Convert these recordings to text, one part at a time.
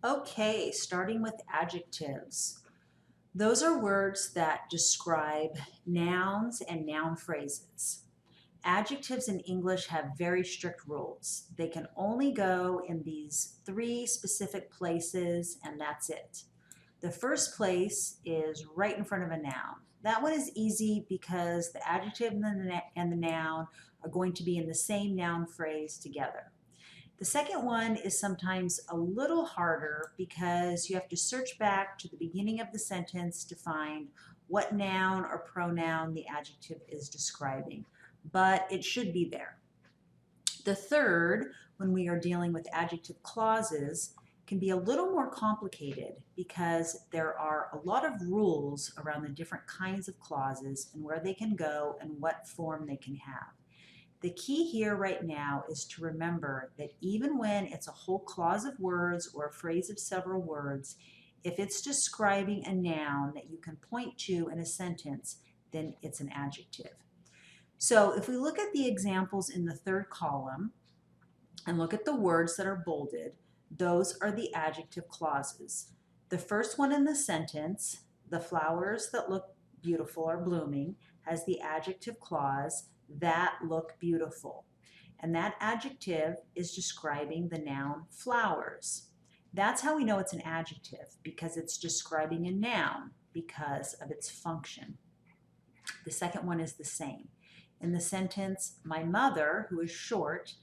Okay, starting with adjectives. Those are words that describe nouns and noun phrases. Adjectives in English have very strict rules. They can only go in these three specific places, and that's it. The first place is right in front of a noun. That one is easy because the adjective and the noun are going to be in the same noun phrase together. The second one is sometimes a little harder because you have to search back to the beginning of the sentence to find what noun or pronoun the adjective is describing, but it should be there. The third, when we are dealing with adjective clauses, can be a little more complicated because there are a lot of rules around the different kinds of clauses and where they can go and what form they can have. The key here right now is to remember that even when it's a whole clause of words or a phrase of several words, if it's describing a noun that you can point to in a sentence, then it's an adjective. So if we look at the examples in the third column and look at the words that are bolded, those are the adjective clauses. The first one in the sentence, the flowers that look beautiful are blooming, has the adjective clause, that look beautiful. And that adjective is describing the noun flowers. That's how we know it's an adjective, because it's describing a noun because of its function. The second one is the same. In the sentence, my mother, who is short,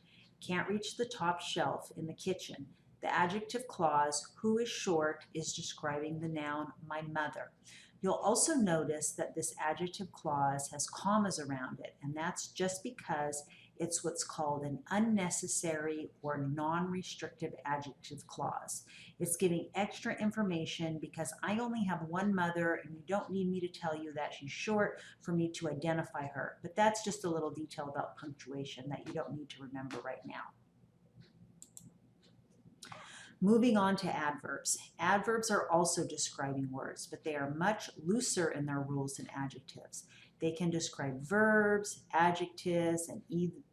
can't reach the top shelf in the kitchen. The adjective clause, who is short, is describing the noun my mother. You'll also notice that this adjective clause has commas around it, and that's just because it's what's called an unnecessary or non-restrictive adjective clause. It's giving extra information because I only have one mother and you don't need me to tell you that she's short for me to identify her. But that's just a little detail about punctuation that you don't need to remember right now. Moving on to adverbs. Adverbs are also describing words, but they are much looser in their rules than adjectives. They can describe verbs, adjectives, and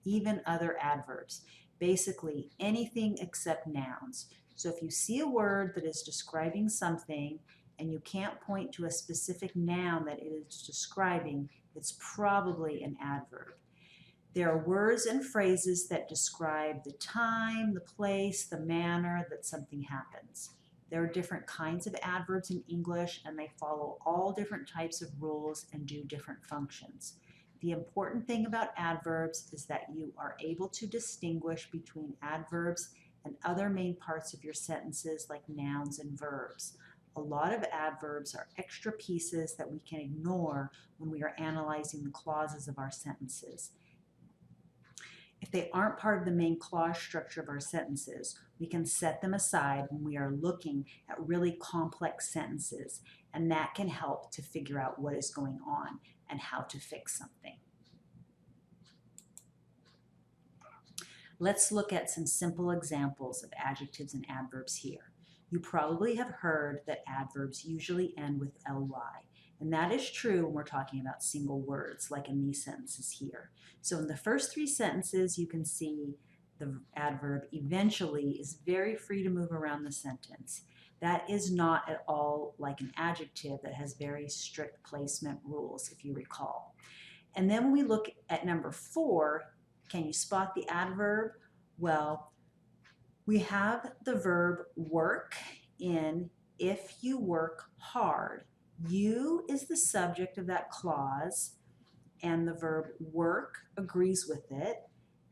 even other adverbs. Basically anything except nouns. So if you see a word that is describing something and you can't point to a specific noun that it is describing, it's probably an adverb. There are words and phrases that describe the time, the place, the manner that something happens. There are different kinds of adverbs in English, and they follow all different types of rules and do different functions. The important thing about adverbs is that you are able to distinguish between adverbs and other main parts of your sentences like nouns and verbs. A lot of adverbs are extra pieces that we can ignore when we are analyzing the clauses of our sentences. If they aren't part of the main clause structure of our sentences, we can set them aside when we are looking at really complex sentences, and that can help to figure out what is going on and how to fix something. Let's look at some simple examples of adjectives and adverbs here. You probably have heard that adverbs usually end with ly. And that is true when we're talking about single words, like in these sentences here. So in the first three sentences, you can see the adverb eventually is very free to move around the sentence. That is not at all like an adjective that has very strict placement rules, if you recall. And then when we look at number 4, can you spot the adverb? Well, we have the verb work in if you work hard. You is the subject of that clause, and the verb work agrees with it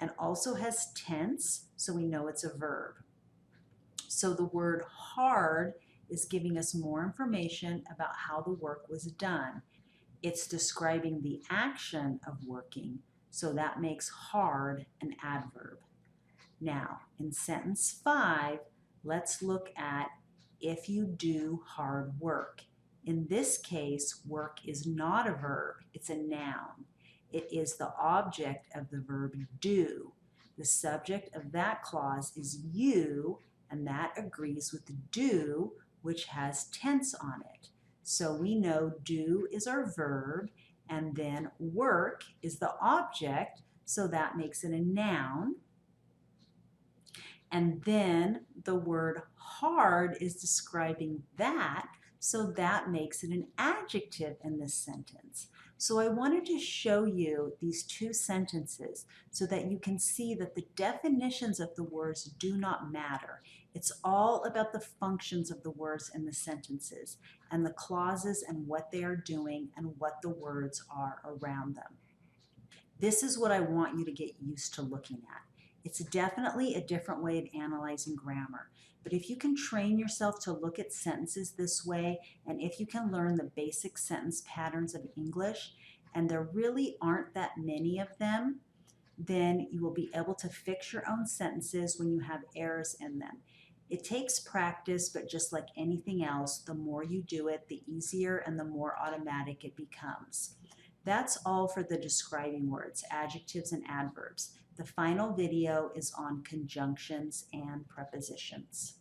and also has tense, so we know it's a verb. So the word hard is giving us more information about how the work was done. It's describing the action of working, so that makes hard an adverb. Now, in sentence 5, let's look at if you do hard work. In this case, work is not a verb, it's a noun. It is the object of the verb do. The subject of that clause is you, and that agrees with the do, which has tense on it. So we know do is our verb, and then work is the object, so that makes it a noun. And then the word hard is describing that, so that makes it an adjective in this sentence. So I wanted to show you these two sentences so that you can see that the definitions of the words do not matter. It's all about the functions of the words in the sentences and the clauses and what they are doing and what the words are around them. This is what I want you to get used to looking at. It's definitely a different way of analyzing grammar, but if you can train yourself to look at sentences this way, and if you can learn the basic sentence patterns of English, and there really aren't that many of them, then you will be able to fix your own sentences when you have errors in them. It takes practice, but just like anything else, the more you do it, the easier and the more automatic it becomes. That's all for the describing words, adjectives and adverbs. The final video is on conjunctions and prepositions.